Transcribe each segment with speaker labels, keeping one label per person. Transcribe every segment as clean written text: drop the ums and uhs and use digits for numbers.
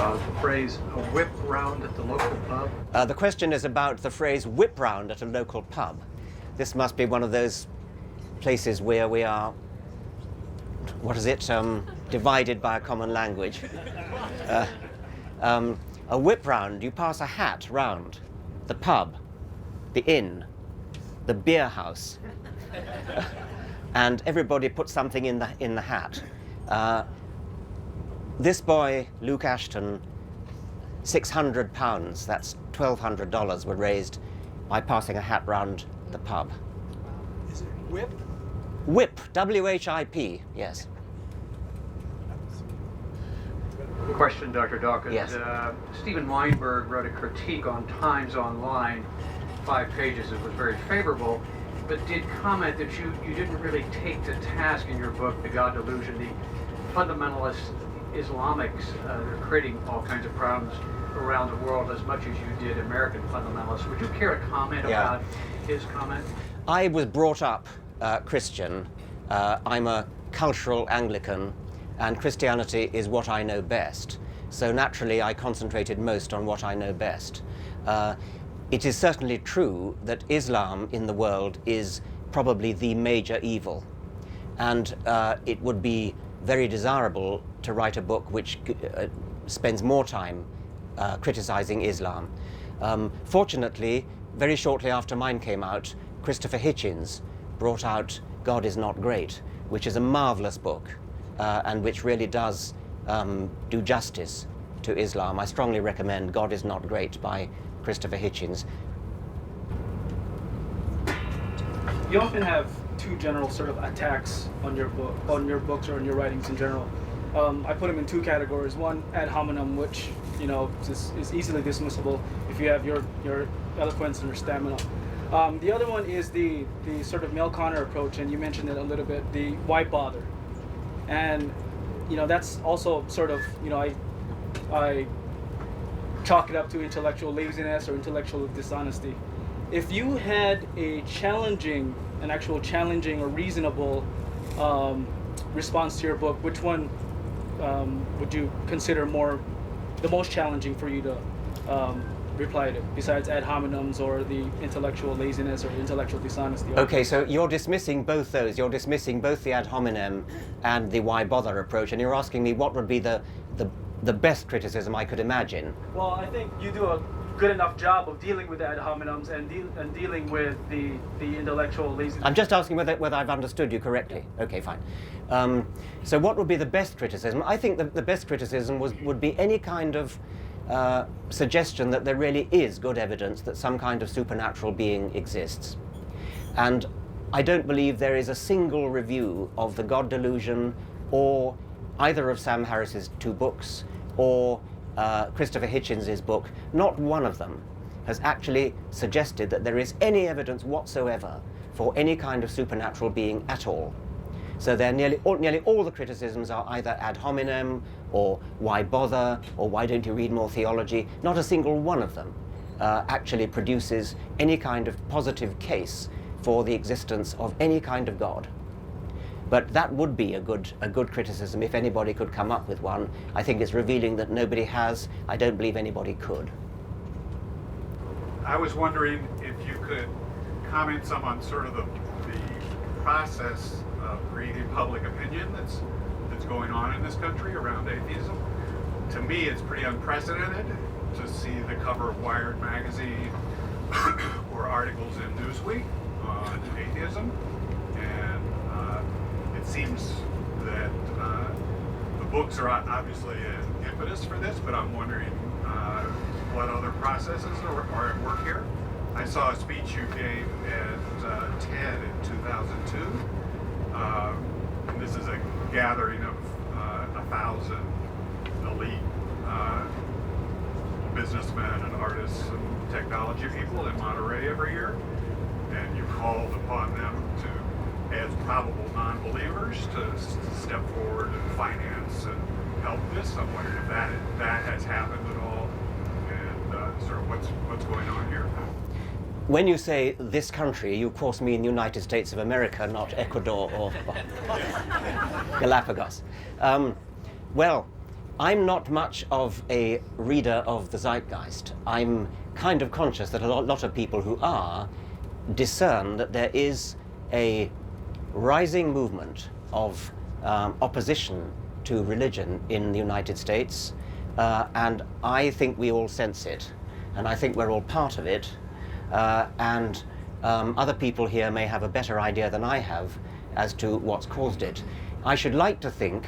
Speaker 1: The phrase "a whip round at the local pub"?
Speaker 2: The question is about the phrase "whip round at a local pub." This must be one of those places where we are, what is it, divided by a common language. A whip round, you pass a hat round the pub, the inn, the beer house, and everybody puts something in the hat. This boy, Luke Ashton, £600, that's $1,200, were raised by passing a hat round the pub.
Speaker 3: Is it whip?
Speaker 2: Whip, W-H-I-P, yes.
Speaker 1: Question, Dr. Dawkins.
Speaker 2: Yes.
Speaker 1: Stephen Weinberg wrote a critique on Times Online, 5 pages. It was very favorable, but did comment that you didn't really take to task in your book, The God Delusion, the fundamentalist Islamics that are creating all kinds of problems around the world as much as you did American fundamentalists. Would you care to comment about his comment?
Speaker 2: I was brought up Christian. I'm a cultural Anglican, and Christianity is what I know best. So naturally, I concentrated most on what I know best. It is certainly true that Islam in the world is probably the major evil. And it would be very desirable to write a book which spends more time criticizing Islam. Fortunately, very shortly after mine came out, Christopher Hitchens brought out God is Not Great, which is a marvelous book and which really does do justice to Islam. I strongly recommend God is Not Great by Christopher Hitchens.
Speaker 3: You often have two general sort of attacks on your book, on your books or on your writings in general. I put them in 2 categories. One, ad hominem, which is easily dismissible if you have your eloquence and your stamina. The other one is the sort of Mel Konner approach, and you mentioned it a little bit. The why bother, and that's also sort of I chalk it up to intellectual laziness or intellectual dishonesty. If you had an actual challenging or reasonable response to your book, which one would you consider the most challenging for you to reply to, besides ad hominems or the intellectual laziness or intellectual dishonesty?
Speaker 2: Okay, so you're dismissing both those. You're dismissing both the ad hominem and the why bother approach, and you're asking me what would be the best criticism I could imagine.
Speaker 3: Well, I think you do a good enough job of dealing with the ad hominems and dealing with the intellectual laziness.
Speaker 2: I'm just asking whether I've understood you correctly. Okay, fine. So what would be the best criticism? I think the best criticism would be any kind of suggestion that there really is good evidence that some kind of supernatural being exists. And I don't believe there is a single review of The God Delusion or either of Sam Harris's 2 books or Christopher Hitchens' book. Not one of them has actually suggested that there is any evidence whatsoever for any kind of supernatural being at all. So they're nearly all the criticisms are either ad hominem or why bother or why don't you read more theology. Not a single one of them actually produces any kind of positive case for the existence of any kind of God. But that would be a good criticism if anybody could come up with one. I think it's revealing that nobody has. I don't believe anybody could.
Speaker 4: I was wondering if you could comment some on sort of the process of creating public opinion that's going on in this country around atheism. To me, it's pretty unprecedented to see the cover of Wired magazine or articles in Newsweek on atheism. It seems that the books are obviously an impetus for this, but I'm wondering what other processes are at work here. I saw a speech you gave at TED in 2002. And this is a gathering of 1,000 elite businessmen and artists and technology people in Monterey every year. And you called upon them to, as probable non-believers, to step forward and finance and help this. I'm wondering if that has happened at all, and sort of what's going on here.
Speaker 2: When you say this country, you of course mean the United States of America, not Ecuador or Galapagos. Well, I'm not much of a reader of the zeitgeist. I'm kind of conscious that a lot of people who are discern that there is a rising movement of opposition to religion in the United States, and I think we all sense it, and I think we're all part of it, and other people here may have a better idea than I have as to what's caused it. I should like to think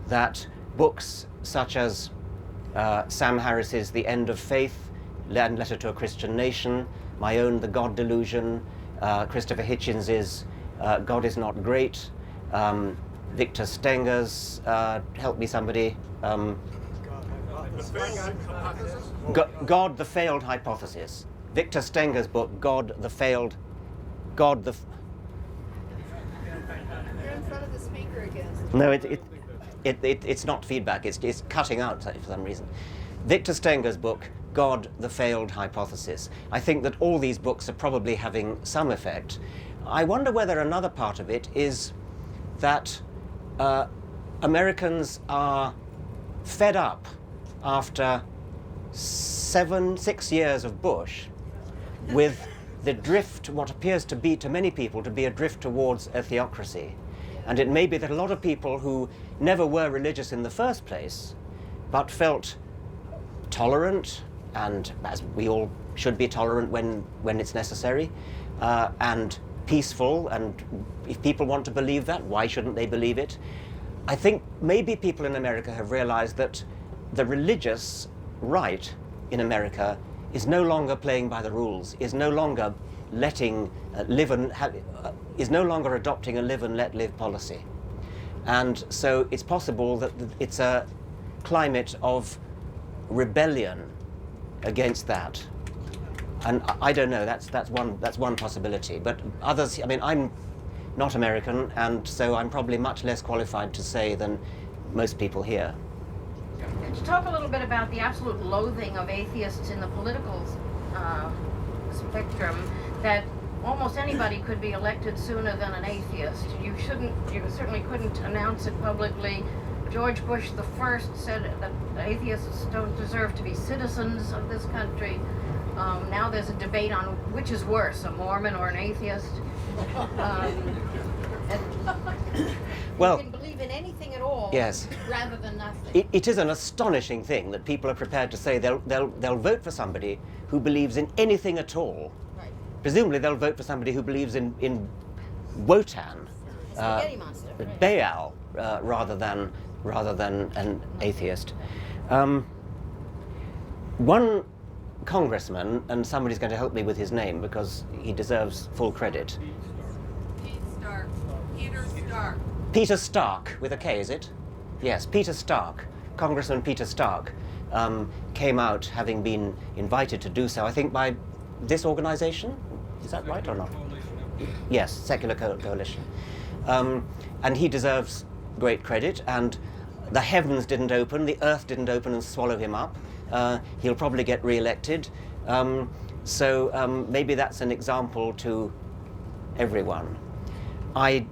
Speaker 2: that books such as Sam Harris's The End of Faith, Letter to a Christian Nation, my own The God Delusion, Christopher Hitchens's God is Not Great, Victor Stenger's, help me somebody, God the Failed Hypothesis. Victor Stenger's book, God the...
Speaker 5: You're in front of the speaker again.
Speaker 2: No, it's not feedback, it's cutting out for some reason. Victor Stenger's book, God the Failed Hypothesis. I think that all these books are probably having some effect. I wonder whether another part of it is that Americans are fed up after 6 years of Bush with the drift, what appears to be to many people to be a drift towards a theocracy. And it may be that a lot of people who never were religious in the first place, but felt tolerant, and as we all should be tolerant when it's necessary, and peaceful, and if people want to believe that, why shouldn't they believe it? I think maybe people in America have realized that the religious right in America is no longer playing by the rules, is no longer letting is no longer adopting a live and let live policy. And so it's possible that it's a climate of rebellion against that. And I don't know, that's one possibility. But others, I mean, I'm not American, and so I'm probably much less qualified to say than most people here.
Speaker 6: Could you talk a little bit about the absolute loathing of atheists in the political spectrum, that almost anybody could be elected sooner than an atheist? You certainly couldn't announce it publicly. George Bush the First said that atheists don't deserve to be citizens of this country. Now there's a debate on which is worse, a Mormon or an atheist.
Speaker 2: Well,
Speaker 6: you can believe in anything at all,
Speaker 2: yes,
Speaker 6: rather than nothing.
Speaker 2: It is an astonishing thing that people are prepared to say they'll vote for somebody who believes in anything at all.
Speaker 6: Right.
Speaker 2: Presumably they'll vote for somebody who believes in Wotan,
Speaker 6: Spaghetti monster. Right.
Speaker 2: Baal, rather than an atheist. One congressman, and somebody's going to help me with his name because he deserves full credit. Peter Stark, with a K, is it? Yes, Peter Stark, Congressman Peter Stark, came out having been invited to do so, I think, by this organization. Is that right or not? Yes, Secular Coalition. And he deserves great credit, and the heavens didn't open, the earth didn't open and swallow him up. He'll probably get re-elected. So maybe that's an example to everyone. I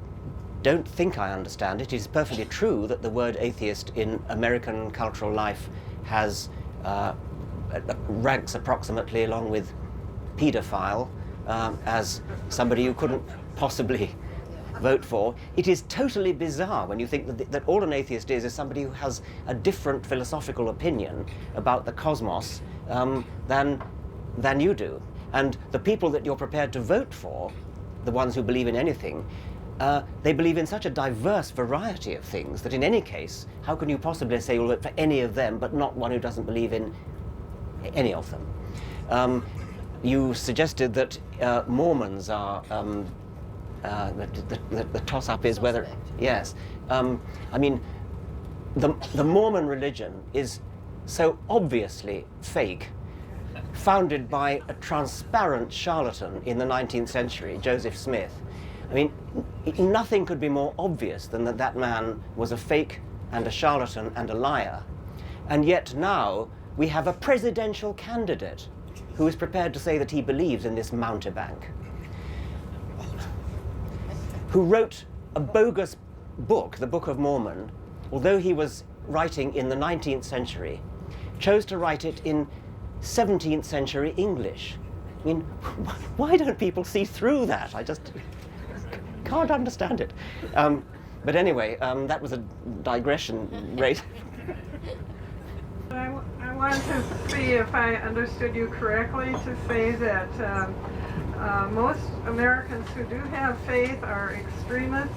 Speaker 2: don't think I understand it. It is perfectly true that the word atheist in American cultural life has ranks approximately along with paedophile as somebody you couldn't possibly vote for. It is totally bizarre when you think that all an atheist is somebody who has a different philosophical opinion about the cosmos than you do. And the people that you're prepared to vote for, the ones who believe in anything, they believe in such a diverse variety of things that in any case, how can you possibly say you'll vote for any of them but not one who doesn't believe in any of them? You suggested that Mormons are, the toss-up is whether, yes. I mean, the Mormon religion is so obviously fake, founded by a transparent charlatan in the 19th century, Joseph Smith. I mean, nothing could be more obvious than that man was a fake and a charlatan and a liar. And yet now we have a presidential candidate who is prepared to say that he believes in this mountebank, who wrote a bogus book, the Book of Mormon, although he was writing in the 19th century chose to write it in 17th century English? I mean, why don't people see through that? I just can't understand it. But anyway, that was a digression, right?
Speaker 7: I want to see if I understood you correctly to say that most Americans who do have faith are extremists.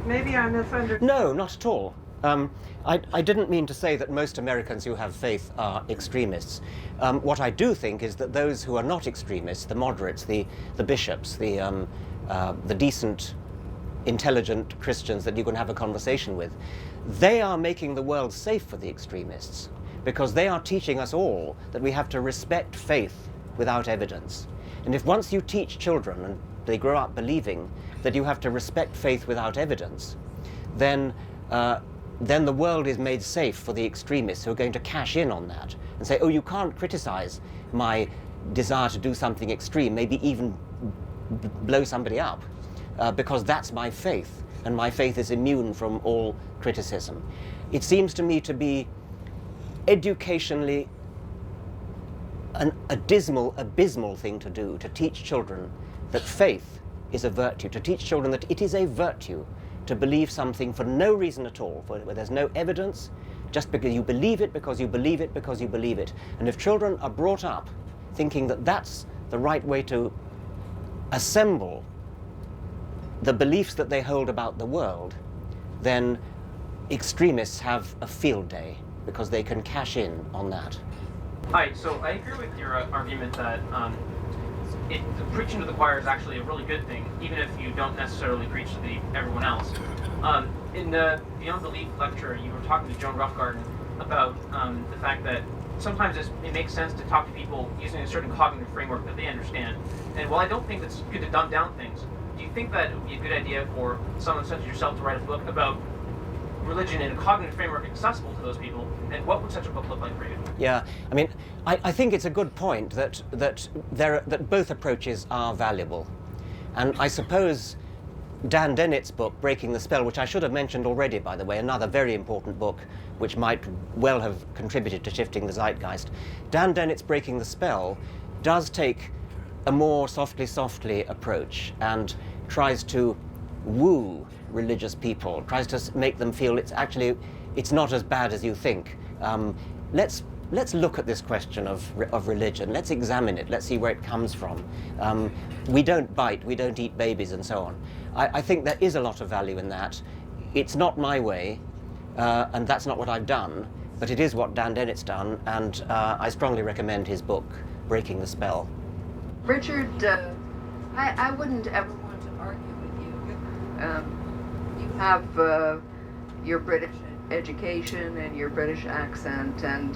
Speaker 7: Maybe I misunderstood.
Speaker 2: No, not at all. I didn't mean to say that most Americans who have faith are extremists. What I do think is that those who are not extremists, the moderates, the bishops, the decent, intelligent Christians that you can have a conversation with, they are making the world safe for the extremists, because they are teaching us all that we have to respect faith without evidence. And if once you teach children and they grow up believing that you have to respect faith without evidence, then the world is made safe for the extremists who are going to cash in on that and say, oh, you can't criticize my desire to do something extreme, maybe even blow somebody up, because that's my faith, and my faith is immune from all criticism. It seems to me to be educationally a dismal, abysmal thing to do, to teach children that faith is a virtue, to teach children that it is a virtue to believe something for no reason at all, where there's no evidence, just because you believe it, because you believe it, because you believe it. And if children are brought up thinking that that's the right way to assemble the beliefs that they hold about the world, then extremists have a field day, because they can cash in on that.
Speaker 8: Hi, so I agree with your argument that the preaching to the choir is actually a really good thing, even if you don't necessarily preach to everyone else. In the Beyond Belief lecture, you were talking to Joan Roughgarden about the fact that sometimes it makes sense to talk to people using a certain cognitive framework that they understand. And while I don't think it's good to dumb down things, do you think that it would be a good idea for someone such as yourself to write a book about religion in a cognitive framework accessible to those people, and what would such a book look like for you?
Speaker 2: Yeah, I mean, I think it's a good point that both approaches are valuable. And I suppose Dan Dennett's book, Breaking the Spell, which I should have mentioned already, by the way, another very important book which might well have contributed to shifting the zeitgeist. Dan Dennett's Breaking the Spell does take a more softly approach and tries to woo religious people, tries to make them feel it's not as bad as you think. Let's look at this question of religion. Let's examine it. Let's see where it comes from. We don't bite, we don't eat babies, and so on. I think there is a lot of value in that. It's not my way, and that's not what I've done, but it is what Dan Dennett's done, and I strongly recommend his book, Breaking the Spell.
Speaker 5: Richard, I wouldn't ever want to argue with you. You have your British education and your British accent, and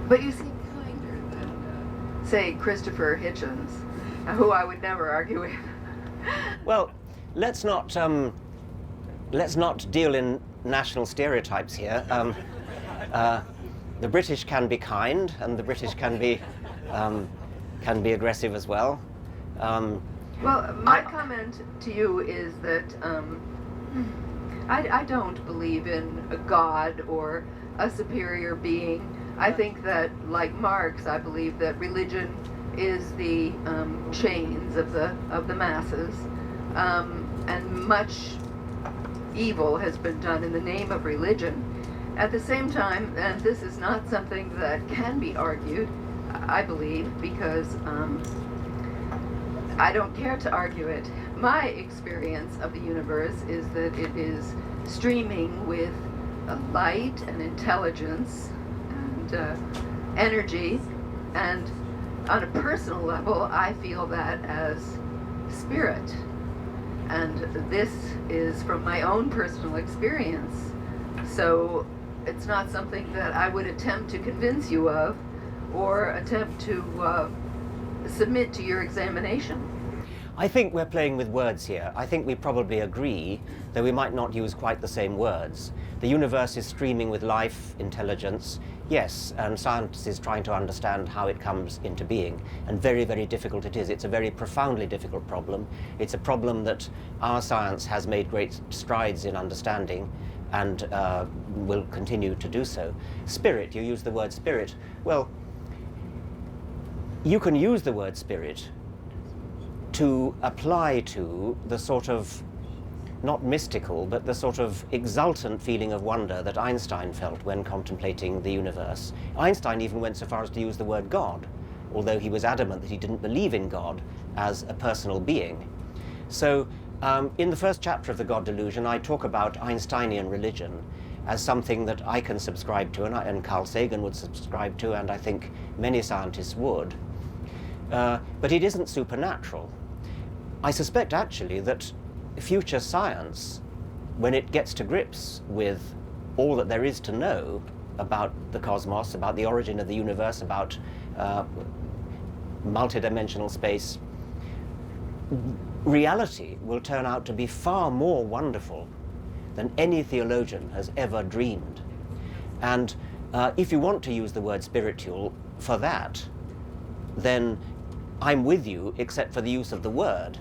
Speaker 5: but you seem kinder than, say, Christopher Hitchens, who I would never argue with.
Speaker 2: Well, let's not deal in national stereotypes here. The British can be kind, and the British can be aggressive as well.
Speaker 5: Well, my comment to you is that I don't believe in a God or a superior being. I think that, like Marx, I believe that religion is the chains of the masses, and much evil has been done in the name of religion. At the same time, and this is not something that can be argued, I believe, because I don't care to argue it. My experience of the universe is that it is streaming with light and intelligence and energy, and on a personal level, I feel that as spirit. And this is from my own personal experience. So it's not something that I would attempt to convince you of or attempt to submit to your examination.
Speaker 2: I think we're playing with words here. I think we probably agree, though we might not use quite the same words. The universe is streaming with life, intelligence, yes, and science is trying to understand how it comes into being, and very, very difficult it is. It's a very profoundly difficult problem. It's a problem that our science has made great strides in understanding, and will continue to do so. Spirit, you use the word spirit. Well, you can use the word spirit to apply to the sort of, not mystical, but the sort of exultant feeling of wonder that Einstein felt when contemplating the universe. Einstein even went so far as to use the word God, although he was adamant that he didn't believe in God as a personal being. So in the first chapter of The God Delusion, I talk about Einsteinian religion as something that I can subscribe to, and Carl Sagan would subscribe to, and I think many scientists would. But it isn't supernatural. I suspect actually that future science, when it gets to grips with all that there is to know about the cosmos, about the origin of the universe, about multidimensional space, reality will turn out to be far more wonderful than any theologian has ever dreamed. And if you want to use the word spiritual for that, then I'm with you, except for the use of the word.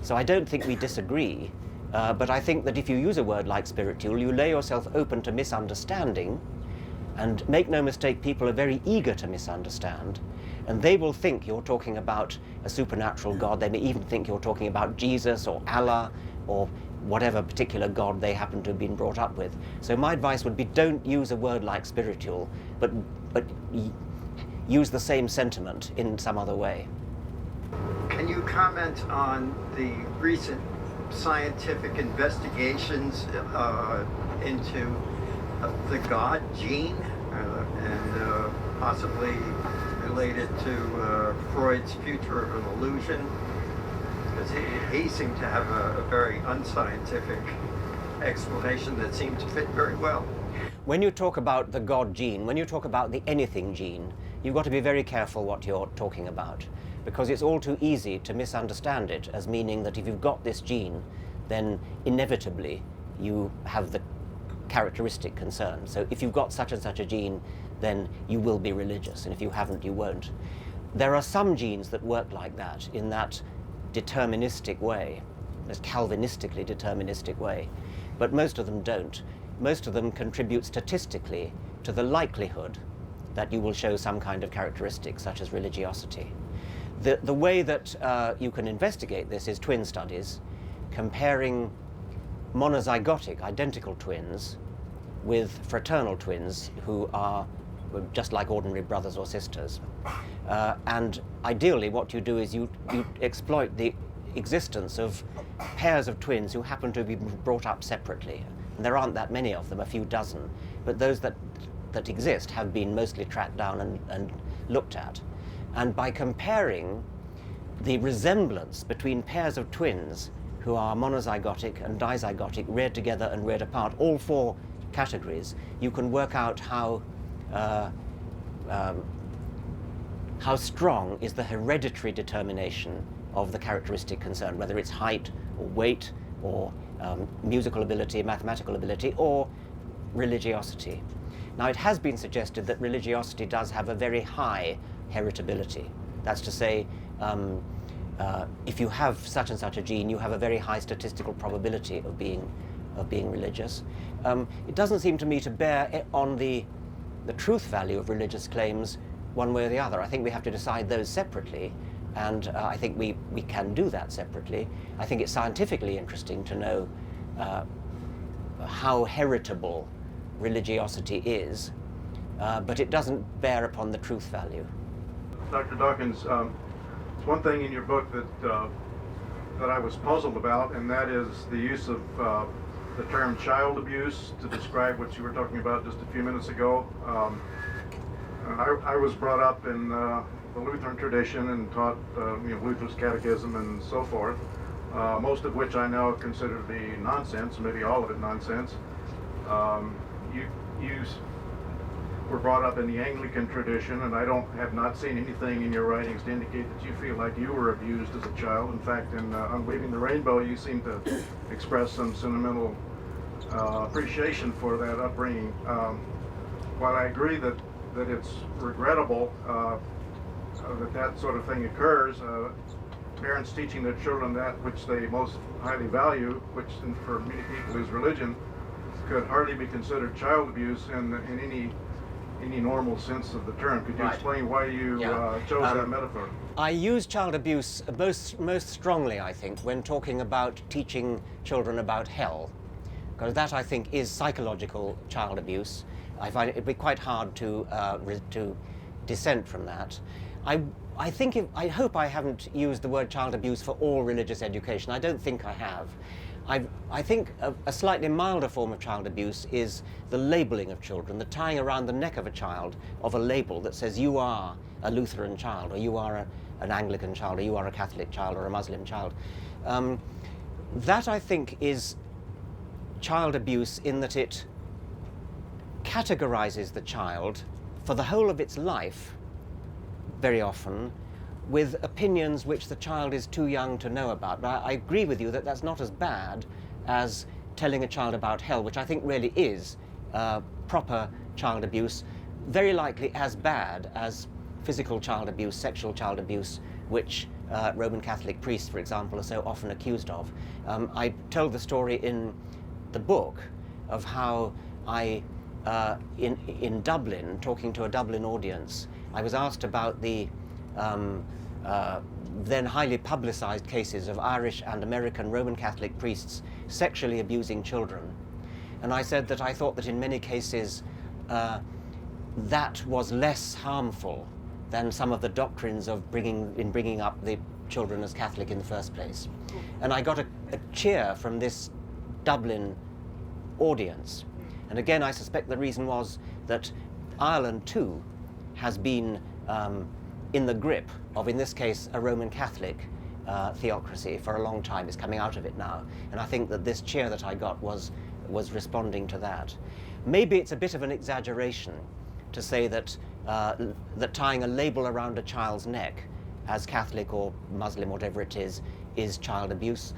Speaker 2: So I don't think we disagree, but I think that if you use a word like spiritual, you lay yourself open to misunderstanding, and make no mistake, people are very eager to misunderstand, and they will think you're talking about a supernatural God. They may even think you're talking about Jesus or Allah or whatever particular God they happen to have been brought up with. So my advice would be, don't use a word like spiritual, but use the same sentiment in some other way.
Speaker 9: Can you comment on the recent scientific investigations into the God gene and possibly related to Freud's future of an illusion? Because he seemed to have a very unscientific explanation that seemed to fit very well.
Speaker 2: When you talk about the God gene, when you talk about the anything gene, you've got to be very careful what you're talking about, because it's all too easy to misunderstand it as meaning that if you've got this gene, then inevitably you have the characteristic concern. So if you've got such and such a gene, then you will be religious, and if you haven't, you won't. There are some genes that work like that, in that deterministic way, this Calvinistically deterministic way, but most of them don't. Most of them contribute statistically to the likelihood that you will show some kind of characteristic, such as religiosity. The way that you can investigate this is twin studies, comparing monozygotic, identical twins with fraternal twins who are just like ordinary brothers or sisters. And ideally what you do is you exploit the existence of pairs of twins who happen to be brought up separately. And there aren't that many of them, a few dozen, but those that exist have been mostly tracked down and looked at. And by comparing the resemblance between pairs of twins who are monozygotic and dizygotic, reared together and reared apart, all four categories, you can work out how strong is the hereditary determination of the characteristic concerned, whether it's height or weight or musical ability, mathematical ability, or religiosity. Now, it has been suggested that religiosity does have a very high heritability. That's to say, if you have such and such a gene, you have a very high statistical probability of being religious. It doesn't seem to me to bear on the truth value of religious claims one way or the other. I think we have to decide those separately, and I think we can do that separately. I think it's scientifically interesting to know how heritable religiosity is, but it doesn't bear upon the truth value.
Speaker 10: Dr. Dawkins, it's one thing in your book that I was puzzled about, and that is the use of the term child abuse to describe what you were talking about just a few minutes ago. I was brought up in the Lutheran tradition and taught Luther's catechism and so forth, most of which I now consider to be nonsense, maybe all of it nonsense. You were brought up in the Anglican tradition, and I have not seen anything in your writings to indicate that you feel like you were abused as a child. In fact, in Unweaving the Rainbow, you seem to express some sentimental appreciation for that upbringing. While I agree that it's regrettable that sort of thing occurs, parents teaching their children that which they most highly value, which for many people is religion, could hardly be considered child abuse in any normal sense of the term. Could you
Speaker 2: Right.
Speaker 10: explain why you
Speaker 2: Yeah.
Speaker 10: chose that metaphor?
Speaker 2: I use child abuse most strongly, I think, when talking about teaching children about hell, because that, I think, is psychological child abuse. I find it'd be quite hard to dissent from that. I think I hope I haven't used the word child abuse for all religious education. I don't think I have. I think a slightly milder form of child abuse is the labeling of children, the tying around the neck of a child of a label that says you are a Lutheran child, or you are an Anglican child, or you are a Catholic child, or a Muslim child. That, I think, is child abuse in that it categorizes the child for the whole of its life, very often, with opinions which the child is too young to know about. But I agree with you that that's not as bad as telling a child about hell, which I think really is proper child abuse, very likely as bad as physical child abuse, sexual child abuse, which Roman Catholic priests, for example, are so often accused of. I told the story in the book of how in Dublin, talking to a Dublin audience, I was asked about the then highly publicized cases of Irish and American Roman Catholic priests sexually abusing children. And I said that I thought that in many cases that was less harmful than some of the doctrines of bringing up the children as Catholic in the first place. And I got a cheer from this Dublin audience. And again, I suspect the reason was that Ireland too has been in the grip of, in this case, a Roman Catholic theocracy for a long time. Is coming out of it now. And I think that this cheer that I got was responding to that. Maybe it's a bit of an exaggeration to say that that tying a label around a child's neck as Catholic or Muslim, whatever it is child abuse.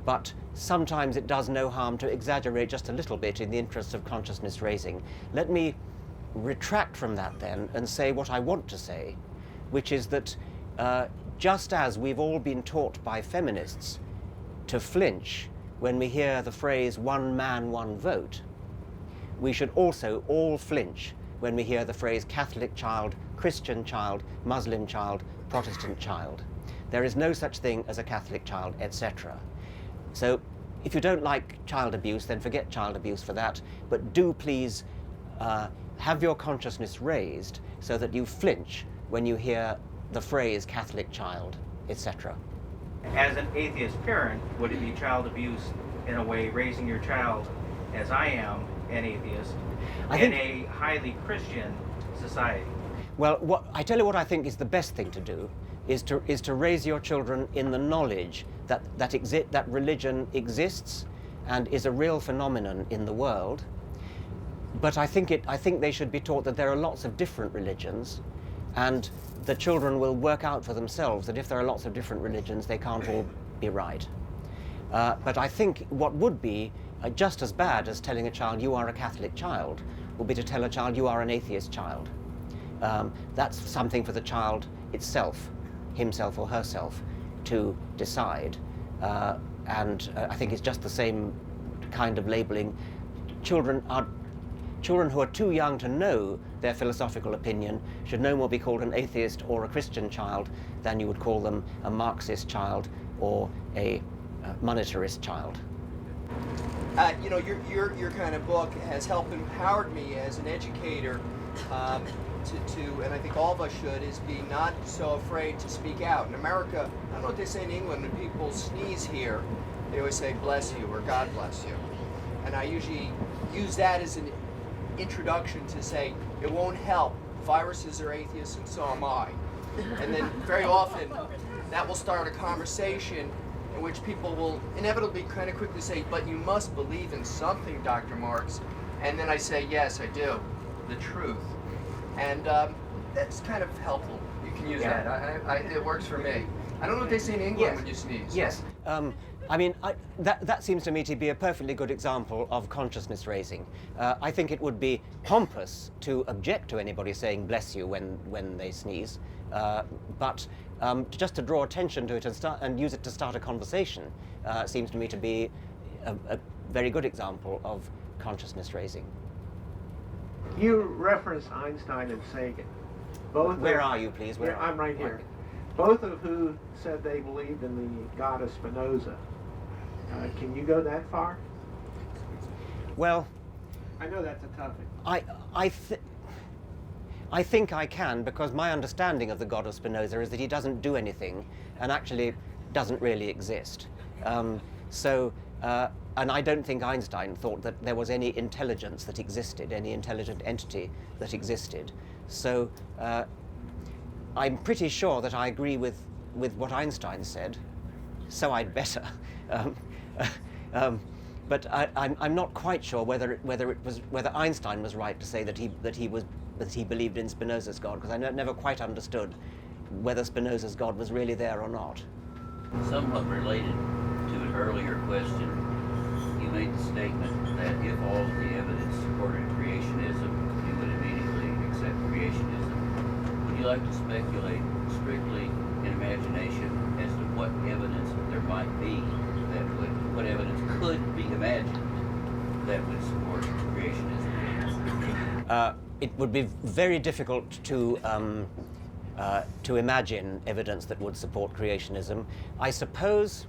Speaker 2: But sometimes it does no harm to exaggerate just a little bit in the interests of consciousness raising. Let me retract from that then and say what I want to say, which is that just as we've all been taught by feminists to flinch when we hear the phrase "one man, one vote," we should also all flinch when we hear the phrase Catholic child, Christian child, Muslim child, Protestant child. There is no such thing as a Catholic child, etc. So if you don't like child abuse, then forget child abuse for that, but do please have your consciousness raised so that you flinch when you hear the phrase Catholic child, etc.
Speaker 11: As an atheist parent, would it be child abuse in a way raising your child, as I am, an atheist, in a highly Christian society?
Speaker 2: Well, I tell you what I think is the best thing to do is to raise your children in the knowledge that religion exists and is a real phenomenon in the world. But I think they should be taught that there are lots of different religions, and the children will work out for themselves that if there are lots of different religions, they can't all be right. But I think what would be just as bad as telling a child you are a Catholic child would be to tell a child you are an atheist child. That's something for the child itself, himself or herself, to decide. And I think it's just the same kind of labeling. Children who are too young to know their philosophical opinion should no more be called an atheist or a Christian child than you would call them a Marxist child or a monetarist child.
Speaker 12: You know, your kind of book has helped empowered me as an educator to, and I think all of us should, is be not so afraid to speak out. In America, I don't know what they say in England, when people sneeze here, they always say bless you or God bless you. And I usually use that as an introduction to say it won't help. Viruses are atheists and so am I. And then very often that will start a conversation in which people will inevitably kind of quickly say, but you must believe in something, Dr. Marks. And then I say, yes, I do. The truth. And that's kind of helpful. You can use that. It works for me. I don't know what they say in England when you sneeze.
Speaker 2: Yes. I mean, that seems to me to be a perfectly good example of consciousness raising. I think it would be pompous to object to anybody saying bless you when they sneeze, but just to draw attention to it and use it to start a conversation seems to me to be very good example of consciousness raising.
Speaker 13: You reference Einstein and Sagan. Both
Speaker 2: Where are you, please? Where
Speaker 13: I'm right here. Both of who said they believed in the God of Spinoza. Can you go that far?
Speaker 2: Well,
Speaker 13: I know that's a toughie.
Speaker 2: I think I can, because my understanding of the God of Spinoza is that he doesn't do anything and actually doesn't really exist. And I don't think Einstein thought that there was any intelligence that existed, any intelligent entity that existed. So I'm pretty sure that I agree with what Einstein said, so I'd better. But I'm not quite sure whether Einstein was right to say that he believed in Spinoza's God, because I never quite understood whether Spinoza's God was really there or not.
Speaker 14: Somewhat related to an earlier question, you made the statement that if all of the evidence supported creationism, you would immediately accept creationism. Would you like to speculate strictly in imagination as to what evidence there might be what evidence could be imagined that would support creationism?
Speaker 2: It would be very difficult to imagine evidence that would support creationism. I suppose.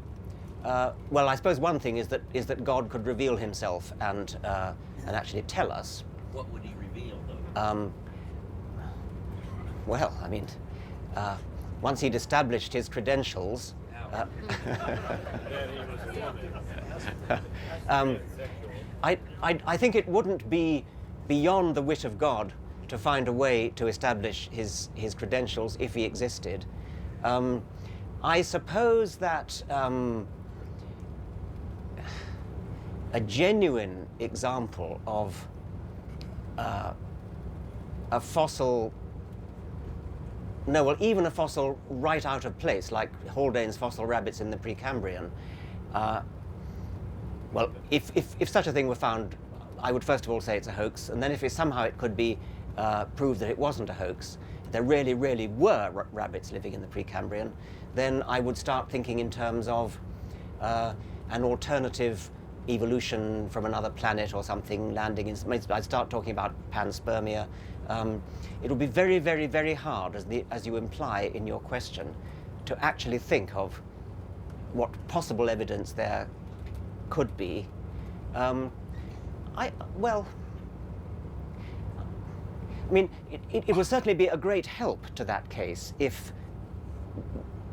Speaker 2: I suppose one thing is that God could reveal himself and actually tell us.
Speaker 14: What would he reveal, though?
Speaker 2: Well, I mean, once he'd established his credentials. I think it wouldn't be beyond the wit of God to find a way to establish his credentials if he existed. I suppose that a genuine example of a fossil, even a fossil right out of place, like Haldane's fossil rabbits in the Precambrian. If such a thing were found, I would first of all say it's a hoax, and then if somehow it could be proved that it wasn't a hoax, there really, really were rabbits living in the Precambrian, then I would start thinking in terms of an alternative evolution from another planet or something landing in. I'd start talking about panspermia. It would be very, very, very hard, as you imply in your question, to actually think of what possible evidence there could be. It would certainly be a great help to that case if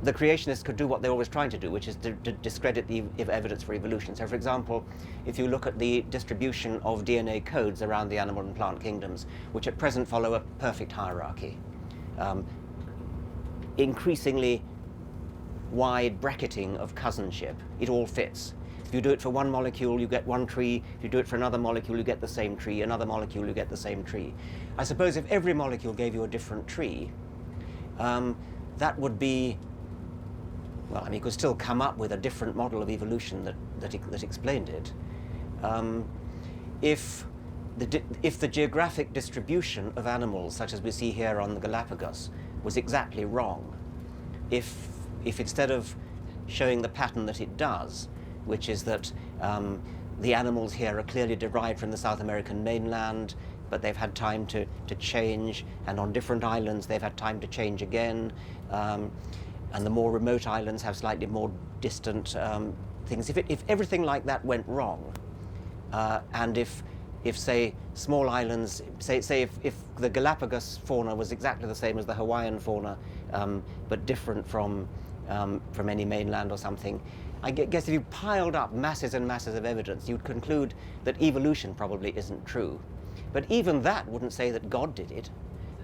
Speaker 2: the creationists could do what they're always trying to do, which is to discredit the evidence for evolution. So, for example, if you look at the distribution of DNA codes around the animal and plant kingdoms, which at present follow a perfect hierarchy, increasingly wide bracketing of cousinship, it all fits. If you do it for one molecule, you get one tree. If you do it for another molecule, you get the same tree. Another molecule, you get the same tree. I suppose if every molecule gave you a different tree, that would be, you could still come up with a different model of evolution that explained it. If the geographic distribution of animals, such as we see here on the Galapagos, was exactly wrong, if instead of showing the pattern that it does, which is that the animals here are clearly derived from the South American mainland, but they've had time to change, and on different islands they've had time to change again, and the more remote islands have slightly more distant things. If everything like that went wrong, and if say small islands, say if the Galapagos fauna was exactly the same as the Hawaiian fauna, but different from any mainland or something, I guess if you piled up masses and masses of evidence, you'd conclude that evolution probably isn't true. But even that wouldn't say that God did it.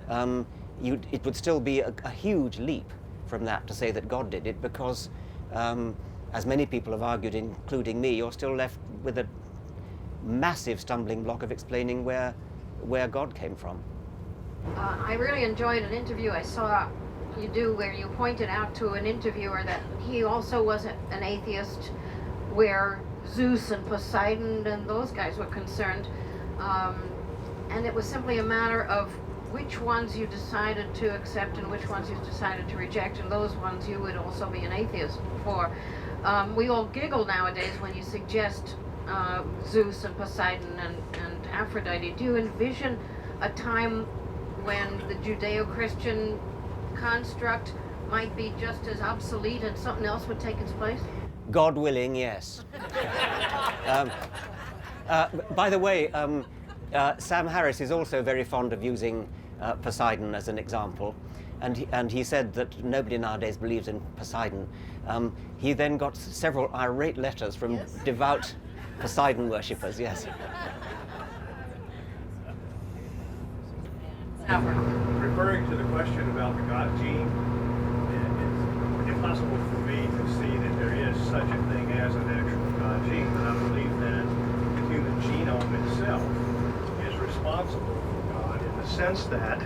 Speaker 2: It would still be a huge leap from that to say that God did it, because, as many people have argued, including me, you're still left with a massive stumbling block of explaining where God came from.
Speaker 6: I really enjoyed an interview I saw you do where you pointed out to an interviewer that he also was an atheist, where Zeus and Poseidon and those guys were concerned, and it was simply a matter of which ones you decided to accept and which ones you decided to reject, and those ones you would also be an atheist for. We all giggle nowadays when you suggest Zeus and Poseidon and Aphrodite, do you envision a time when the Judeo-Christian construct might be just as obsolete and something else would take its place?
Speaker 2: God willing, yes. By the way, Sam Harris is also very fond of using Poseidon as an example, and he said that nobody nowadays believes in Poseidon. He then got several irate letters from devout Poseidon worshippers, yes.
Speaker 15: Referring to the question about the God gene, it's impossible for me to see that there is such a thing as an actual God gene, but I believe that the human genome itself is responsible for God in the sense that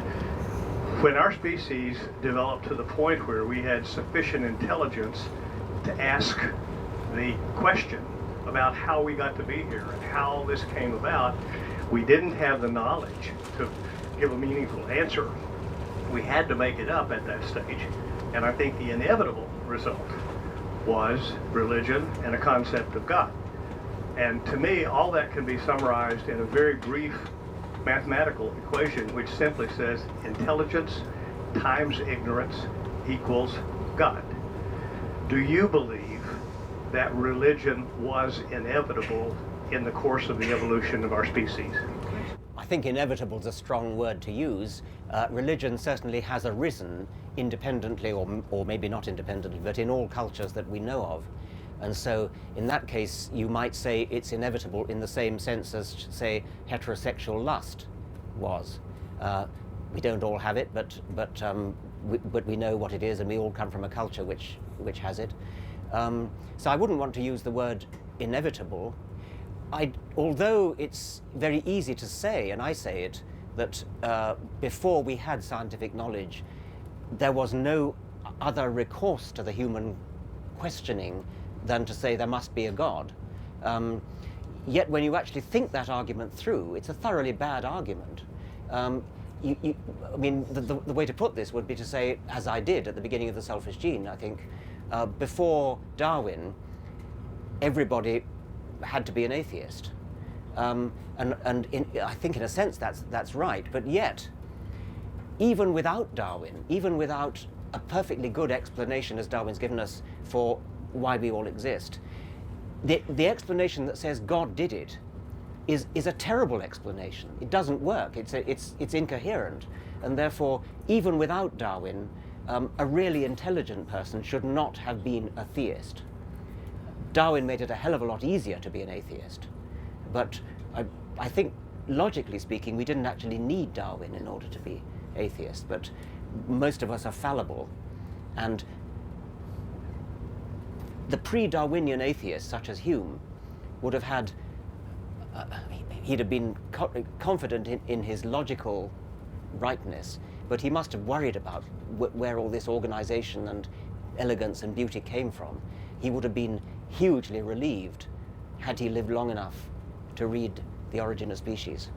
Speaker 15: when our species developed to the point where we had sufficient intelligence to ask the question about how we got to be here and how this came about, we didn't have the knowledge to give a meaningful answer. We had to make it up at that stage. And I think the inevitable result was religion and a concept of God. And to me, all that can be summarized in a very brief mathematical equation, which simply says intelligence times ignorance equals God. Do you believe that religion was inevitable in the course of the evolution of our species?
Speaker 2: I think inevitable is a strong word to use. Religion certainly has arisen independently, or maybe not independently, but in all cultures that we know of. And so in that case, you might say it's inevitable in the same sense as, say, heterosexual lust was. We don't all have it, but we know what it is, and we all come from a culture which has it. So I wouldn't want to use the word inevitable. Although it's very easy to say, and I say it, that before we had scientific knowledge, there was no other recourse to the human questioning than to say there must be a God. Yet when you actually think that argument through, it's a thoroughly bad argument. I mean, the way to put this would be to say, as I did at the beginning of The Selfish Gene, I think, before Darwin, everybody had to be an atheist. I think in a sense that's right, but yet, even without Darwin, even without a perfectly good explanation as Darwin's given us for why we all exist, the explanation that says God did it is a terrible explanation. It doesn't work. It's incoherent, and therefore, even without Darwin, a really intelligent person should not have been a theist. Darwin made it a hell of a lot easier to be an atheist, but I think, logically speaking, we didn't actually need Darwin in order to be atheists, but most of us are fallible, and the pre-Darwinian atheists, such as Hume, would have had, he'd have been confident in his logical rightness, but he must have worried about where all this organization and elegance and beauty came from. He would have been hugely relieved had he lived long enough to read The Origin of Species.